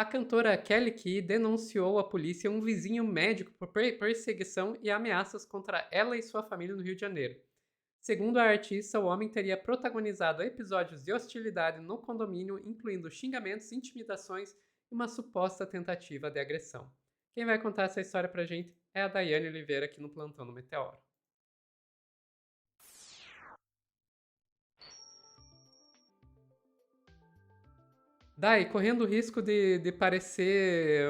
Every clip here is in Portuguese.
A cantora Kelly Key denunciou à polícia um vizinho médico por perseguição e ameaças contra ela e sua família no Rio de Janeiro. Segundo a artista, o homem teria protagonizado episódios de hostilidade no condomínio, incluindo xingamentos, intimidações e uma suposta tentativa de agressão. Quem vai contar essa história pra gente é a Daiane Oliveira aqui no Plantão do Meteoro. Dai, correndo o risco de parecer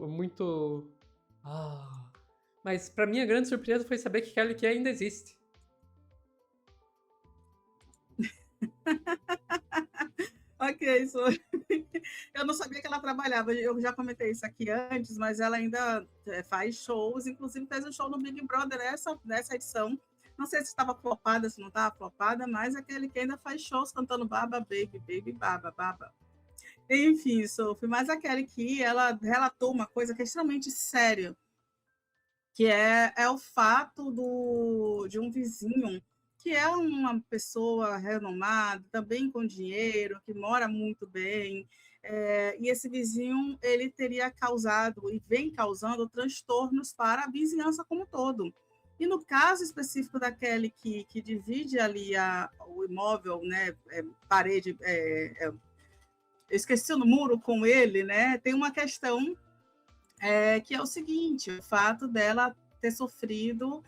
muito. Ah. Mas pra mim a grande surpresa foi saber que Kelly Key ainda existe. Ok, eu não sabia que ela trabalhava, eu já comentei isso aqui antes, mas ela ainda faz shows, inclusive fez um show no Big Brother nessa edição. Não sei se estava flopada, se não estava flopada, mas aquele que ainda faz shows cantando Baba Baby, Baby Baba, Baba. Enfim, Sophie, mas aquele que ela relatou uma coisa que é extremamente séria, que é o fato de um vizinho que é uma pessoa renomada, também com dinheiro, que mora muito bem, e esse vizinho ele teria causado e vem causando transtornos para a vizinhança como um todo. E no caso específico daquele que divide ali o imóvel, né, parede, eu esqueci o muro com ele, né, tem uma questão que é o seguinte, o fato dela ter sofrido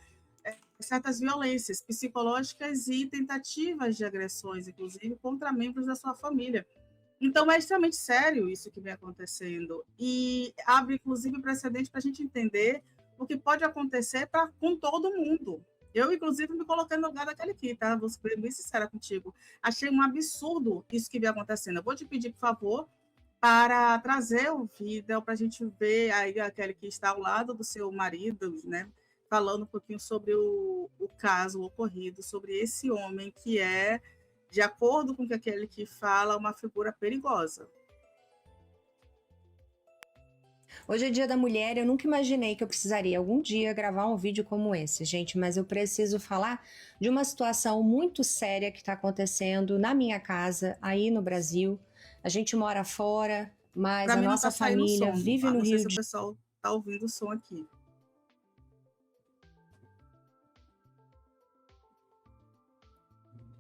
certas violências psicológicas e tentativas de agressões, inclusive, contra membros da sua família. Então, é extremamente sério isso que vem acontecendo e abre, inclusive, precedente para a gente entender o que pode acontecer com todo mundo. Eu, inclusive, me coloquei no lugar daquele aqui, tá? Vou ser bem sincera contigo. Achei um absurdo isso que vem acontecendo. Eu vou te pedir, por favor, para trazer o vídeo para a gente ver aí aquele que está ao lado do seu marido, né? Falando um pouquinho sobre o caso ocorrido, sobre esse homem que é, de acordo com aquele que fala, uma figura perigosa. Hoje é Dia da Mulher, eu nunca imaginei que eu precisaria algum dia gravar um vídeo como esse, gente, mas eu preciso falar de uma situação muito séria que está acontecendo na minha casa, aí no Brasil. A gente mora fora, mas Para a mim não nossa está saindo família som, vive tá? no Não sei Rio se o de pessoal está ouvindo o som aqui.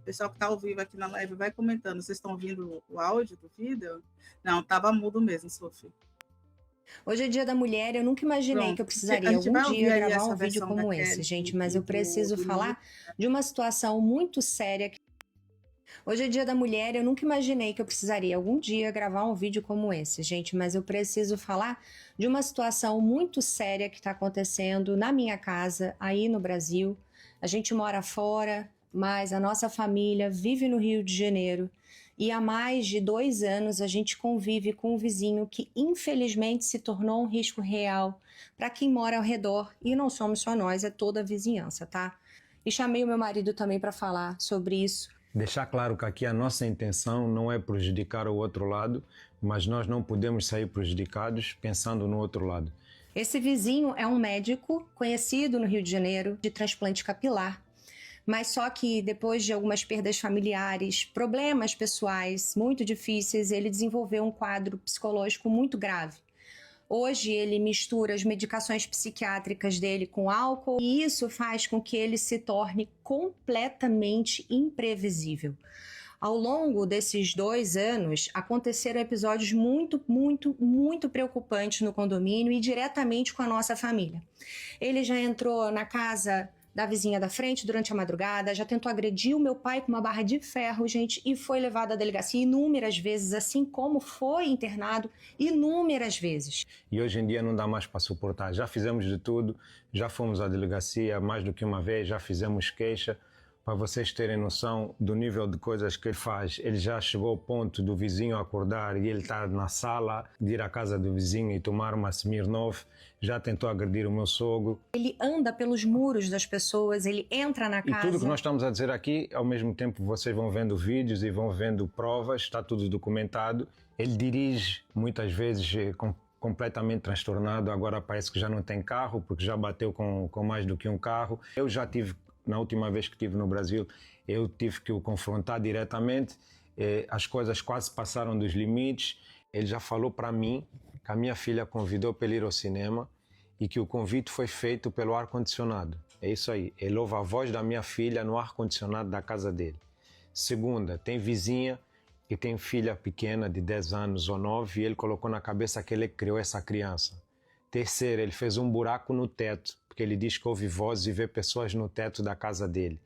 O pessoal que está ao vivo aqui na live vai comentando. Vocês estão ouvindo o áudio do vídeo? Não, estava mudo mesmo, Sophie. Hoje é Dia da Mulher, eu nunca imaginei que eu Pronto. A precisaria gente algum vai ouvir dia aí gravar essa um vídeo versão da como esse, Kelly gente, mas e eu preciso do Nil. falar de uma situação muito séria. Hoje é Dia da Mulher, eu nunca imaginei que eu precisaria algum dia gravar um vídeo como esse, gente, mas eu preciso falar de uma situação muito séria que está acontecendo na minha casa, aí no Brasil. A gente mora fora, mas a nossa família vive no Rio de Janeiro. E há mais de 2 anos a gente convive com um vizinho que infelizmente se tornou um risco real para quem mora ao redor. E não somos só nós, é toda a vizinhança, tá? E chamei o meu marido também para falar sobre isso. Deixar claro que aqui a nossa intenção não é prejudicar o outro lado, mas nós não podemos sair prejudicados pensando no outro lado. Esse vizinho é um médico conhecido no Rio de Janeiro de transplante capilar, mas só que depois de algumas perdas familiares, problemas pessoais muito difíceis, ele desenvolveu um quadro psicológico muito grave. Hoje ele mistura as medicações psiquiátricas dele com álcool e isso faz com que ele se torne completamente imprevisível. Ao longo desses 2 anos, aconteceram episódios muito preocupantes no condomínio e diretamente com a nossa família. Ele já entrou na casa da vizinha da frente durante a madrugada, já tentou agredir o meu pai com uma barra de ferro, gente, e foi levado à delegacia inúmeras vezes, assim como foi internado inúmeras vezes. E hoje em dia não dá mais para suportar. Já fizemos de tudo, já fomos à delegacia mais do que uma vez, já fizemos queixa. Para vocês terem noção do nível de coisas que ele faz, ele já chegou ao ponto do vizinho acordar e ele estar na sala, de ir à casa do vizinho e tomar uma Smirnoff, já tentou agredir o meu sogro. Ele anda pelos muros das pessoas, ele entra na casa. E tudo que nós estamos a dizer aqui, ao mesmo tempo vocês vão vendo vídeos e vão vendo provas, está tudo documentado. Ele dirige muitas vezes completamente transtornado, agora parece que já não tem carro, porque já bateu com mais do que um carro. Eu já tive, na última vez que estive no Brasil, eu tive que o confrontar diretamente, as coisas quase passaram dos limites, Ele já falou para mim que a minha filha convidou para ele ir ao cinema e que o convite foi feito pelo ar-condicionado. É isso aí. Ele ouve a voz da minha filha no ar-condicionado da casa dele. Segunda, tem vizinha que tem filha pequena de 10 anos ou 9 e ele colocou na cabeça que ele criou essa criança. Terceira, ele fez um buraco no teto, porque ele diz que ouve vozes e vê pessoas no teto da casa dele.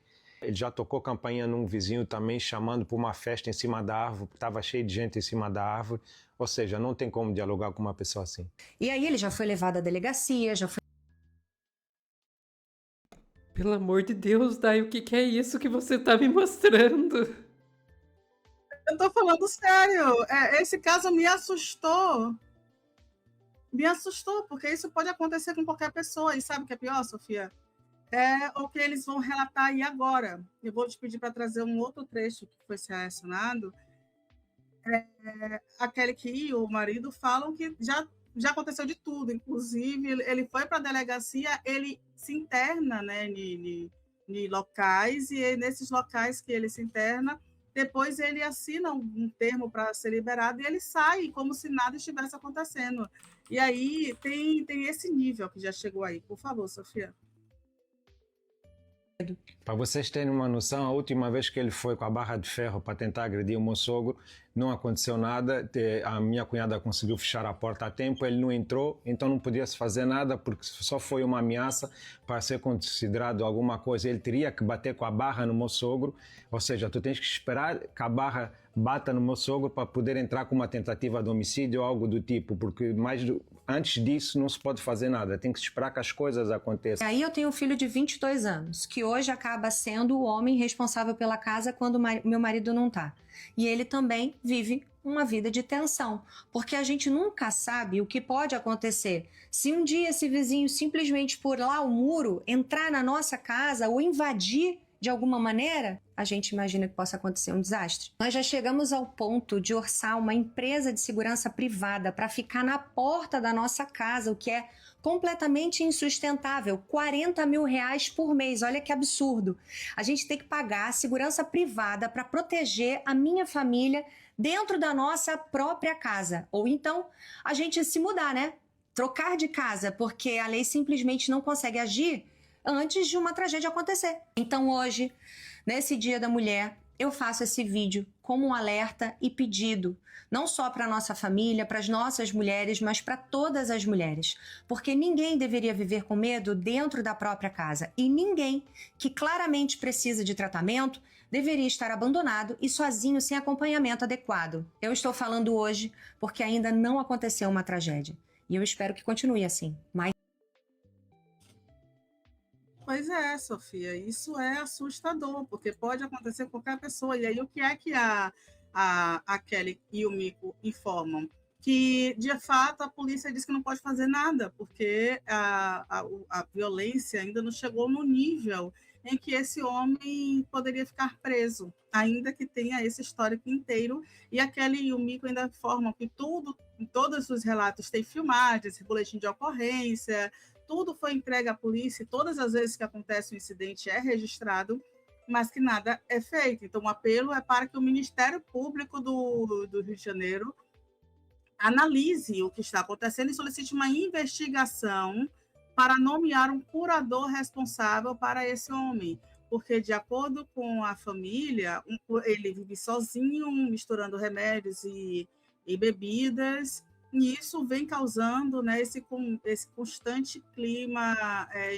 Ele já tocou campainha num vizinho também, chamando para uma festa em cima da árvore, porque estava cheio de gente em cima da árvore. Ou seja, não tem como dialogar com uma pessoa assim. E aí ele já foi levado à delegacia, já foi... Pelo amor de Deus, Dai, o que que é isso que você tá me mostrando? Eu tô falando sério. Esse caso me assustou. Me assustou, porque isso pode acontecer com qualquer pessoa. E sabe o que é pior, Sofia? É o que eles vão relatar aí agora. Eu vou te pedir para trazer um outro trecho que foi selecionado. A Kelly e o marido falam que já aconteceu de tudo. Inclusive, ele foi para a delegacia, ele se interna, né, em locais, e nesses locais que ele se interna, depois ele assina um termo para ser liberado e ele sai como se nada estivesse acontecendo. E aí tem esse nível que já chegou aí. Por favor, Sofia. Para vocês terem uma noção, a última vez que ele foi com a barra de ferro para tentar agredir o meu sogro, não aconteceu nada. A minha cunhada conseguiu fechar a porta a tempo, ele não entrou, então não podia se fazer nada, porque só foi uma ameaça para ser considerado alguma coisa. Ele teria que bater com a barra no meu sogro, ou seja, tu tens que esperar que a barra bata no meu sogro para poder entrar com uma tentativa de homicídio ou algo do tipo, porque antes disso não se pode fazer nada, tem que se esperar que as coisas aconteçam. Aí eu tenho um filho de 22 anos, que hoje acaba sendo o homem responsável pela casa quando meu marido não tá. E ele também vive uma vida de tensão, porque a gente nunca sabe o que pode acontecer. Se um dia esse vizinho simplesmente pular o muro, entrar na nossa casa ou invadir de alguma maneira, a gente imagina que possa acontecer um desastre. Nós já chegamos ao ponto de orçar uma empresa de segurança privada para ficar na porta da nossa casa, o que é completamente insustentável. 40 mil reais por mês, olha que absurdo. A gente tem que pagar segurança privada para proteger a minha família dentro da nossa própria casa. Ou então, a gente se mudar, né? Trocar de casa, porque a lei simplesmente não consegue agir antes de uma tragédia acontecer. Então hoje, nesse Dia da Mulher, eu faço esse vídeo como um alerta e pedido, não só para a nossa família, para as nossas mulheres, mas para todas as mulheres. Porque ninguém deveria viver com medo dentro da própria casa. E ninguém que claramente precisa de tratamento deveria estar abandonado e sozinho sem acompanhamento adequado. Eu estou falando hoje porque ainda não aconteceu uma tragédia. E eu espero que continue assim. Mas Pois é, Sofia, isso é assustador, porque pode acontecer com qualquer pessoa. E aí, o que é que a Kelly e o Mico informam? Que, de fato, a polícia diz que não pode fazer nada, porque a violência ainda não chegou no nível em que esse homem poderia ficar preso, ainda que tenha esse histórico inteiro. E a Kelly e o Mico ainda informam que todos os relatos têm filmagens, boletim de ocorrência, tudo foi entregue à polícia, e todas as vezes que acontece um incidente é registrado, mas que nada é feito. Então, o apelo é para que o Ministério Público do Rio de Janeiro analise o que está acontecendo e solicite uma investigação para nomear um curador responsável para esse homem, porque, de acordo com a família, ele vive sozinho, misturando remédios e bebidas, e isso vem causando, né, esse constante clima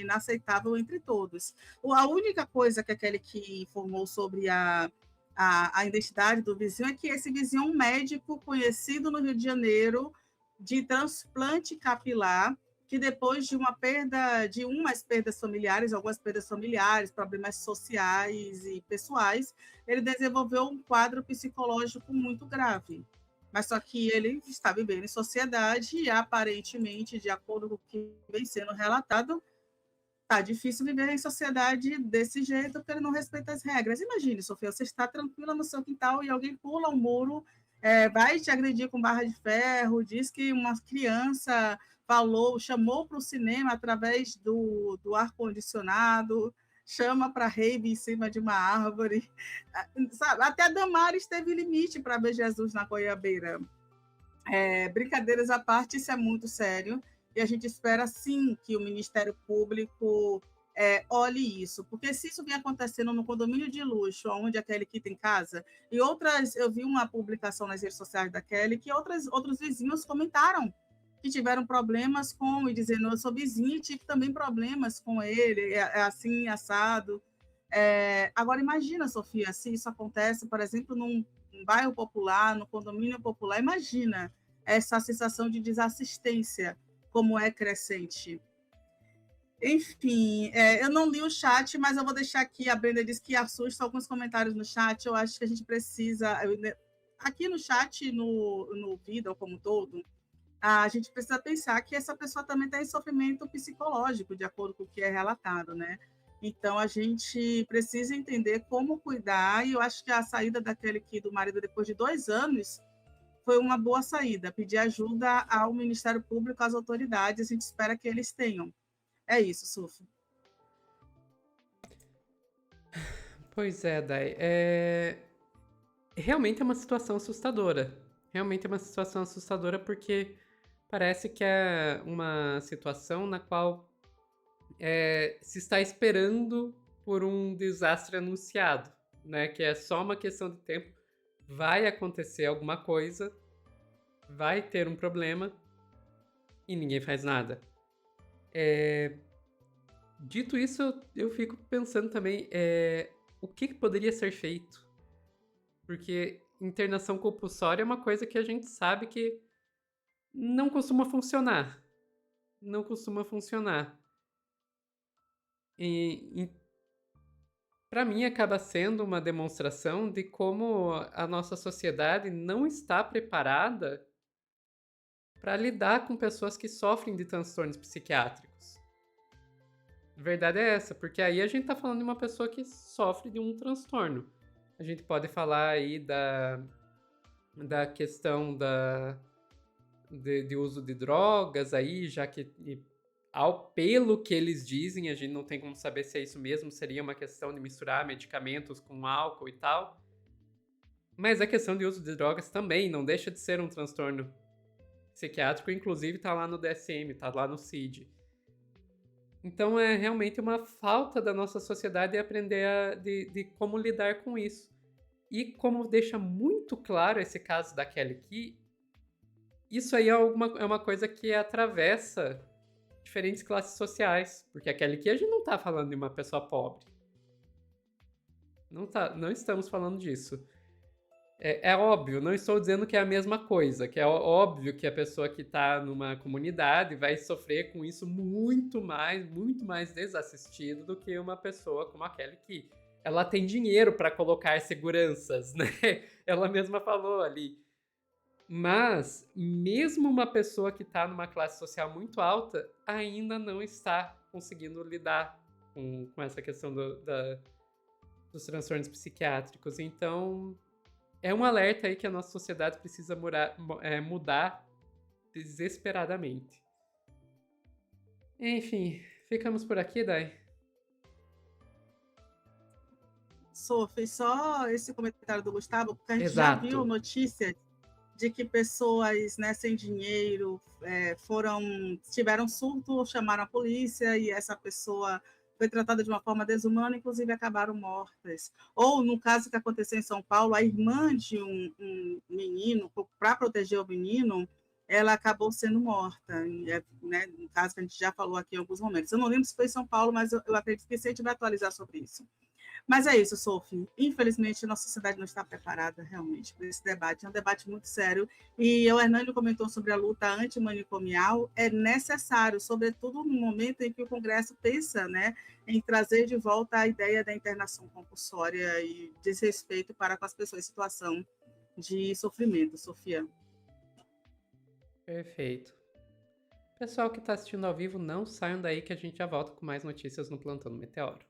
inaceitável entre todos. A única coisa que a Kelly informou sobre a identidade do vizinho é que esse vizinho é um médico conhecido no Rio de Janeiro de transplante capilar, que depois de umas perdas familiares, algumas perdas familiares, problemas sociais e pessoais, ele desenvolveu um quadro psicológico muito grave. Mas só que ele está vivendo em sociedade e, aparentemente, de acordo com o que vem sendo relatado, está difícil viver em sociedade desse jeito, porque ele não respeita as regras. Imagine, Sofia, você está tranquila no seu quintal e alguém pula um muro, vai te agredir com barra de ferro, diz que uma criança chamou para o cinema através do ar-condicionado, chama para rave em cima de uma árvore. Sabe? Até Damares teve limite para ver Jesus na goiabeira. Brincadeiras à parte, isso é muito sério, e a gente espera sim que o Ministério Público olhe isso, porque se isso vem acontecendo no condomínio de luxo, onde a Kelly tem casa, e outras, eu vi uma publicação nas redes sociais da Kelly que outros vizinhos comentaram que tiveram problemas com, e dizendo, eu sou vizinho e tive também problemas com ele, assim, assado. Agora, imagina, Sofia, se isso acontece, por exemplo, num bairro popular, no condomínio popular, imagina essa sensação de desassistência, como é crescente. Enfim, eu não li o chat, mas eu vou deixar aqui. A Brenda disse que assusta alguns comentários no chat. Eu acho que a gente precisa. Aqui no chat, no vídeo como um todo, a gente precisa pensar que essa pessoa também está em sofrimento psicológico, de acordo com o que é relatado, né? Então, a gente precisa entender como cuidar, e eu acho que a saída daquele aqui do marido, depois de 2 anos, foi uma boa saída. Pedir ajuda ao Ministério Público, às autoridades, a gente espera que eles tenham. É isso, Suf. Pois é, Dai. Realmente é uma situação assustadora. Realmente é uma situação assustadora porque parece que é uma situação na qual se está esperando por um desastre anunciado, né? Que é só uma questão de tempo. Vai acontecer alguma coisa, vai ter um problema e ninguém faz nada. Dito isso, eu fico pensando também o que poderia ser feito. Porque internação compulsória é uma coisa que a gente sabe que não costuma funcionar. Não costuma funcionar. E para mim acaba sendo uma demonstração de como a nossa sociedade não está preparada para lidar com pessoas que sofrem de transtornos psiquiátricos. A verdade é essa, porque aí a gente tá falando de uma pessoa que sofre de um transtorno. A gente pode falar aí da questão de uso de drogas aí, já que pelo que eles dizem, a gente não tem como saber se é isso mesmo, seria uma questão de misturar medicamentos com álcool e tal. Mas a questão de uso de drogas também não deixa de ser um transtorno psiquiátrico, inclusive tá lá no DSM, tá lá no CID. Então é realmente uma falta da nossa sociedade aprender de como lidar com isso. E como deixa muito claro esse caso da Kelly Key, isso aí é uma coisa que atravessa diferentes classes sociais. Porque a Kelly Key a gente não tá falando de uma pessoa pobre. Não estamos falando disso. É óbvio, não estou dizendo que é a mesma coisa, que é óbvio que a pessoa que está numa comunidade vai sofrer com isso muito mais desassistido do que uma pessoa como a Kelly Key. Ela tem dinheiro para colocar seguranças, né? Ela mesma falou ali. Mas, mesmo uma pessoa que está numa classe social muito alta, ainda não está conseguindo lidar com essa questão dos transtornos psiquiátricos. Então, é um alerta aí que a nossa sociedade precisa mudar desesperadamente. Enfim, ficamos por aqui, Dai? Sophie, só esse comentário do Gustavo, porque a gente já Exato. viu notícias de que pessoas, né, sem dinheiro tiveram surto, chamaram a polícia e essa pessoa foi tratada de uma forma desumana, inclusive acabaram mortas. Ou, no caso que aconteceu em São Paulo, a irmã de um menino, para proteger o menino, ela acabou sendo morta, né, no caso que a gente já falou aqui em alguns momentos. Eu não lembro se foi em São Paulo, mas eu acredito que sim, a gente vai atualizar sobre isso. Mas é isso, Sophie. Infelizmente, a nossa sociedade não está preparada realmente para esse debate. É um debate muito sério. E o Hernânio comentou sobre a luta antimanicomial. É necessário, sobretudo no momento em que o Congresso pensa, né, em trazer de volta a ideia da internação compulsória e desrespeito para com as pessoas em situação de sofrimento. Sofia. Perfeito. Pessoal que está assistindo ao vivo, não saiam daí que a gente já volta com mais notícias no Plantão do Meteoro.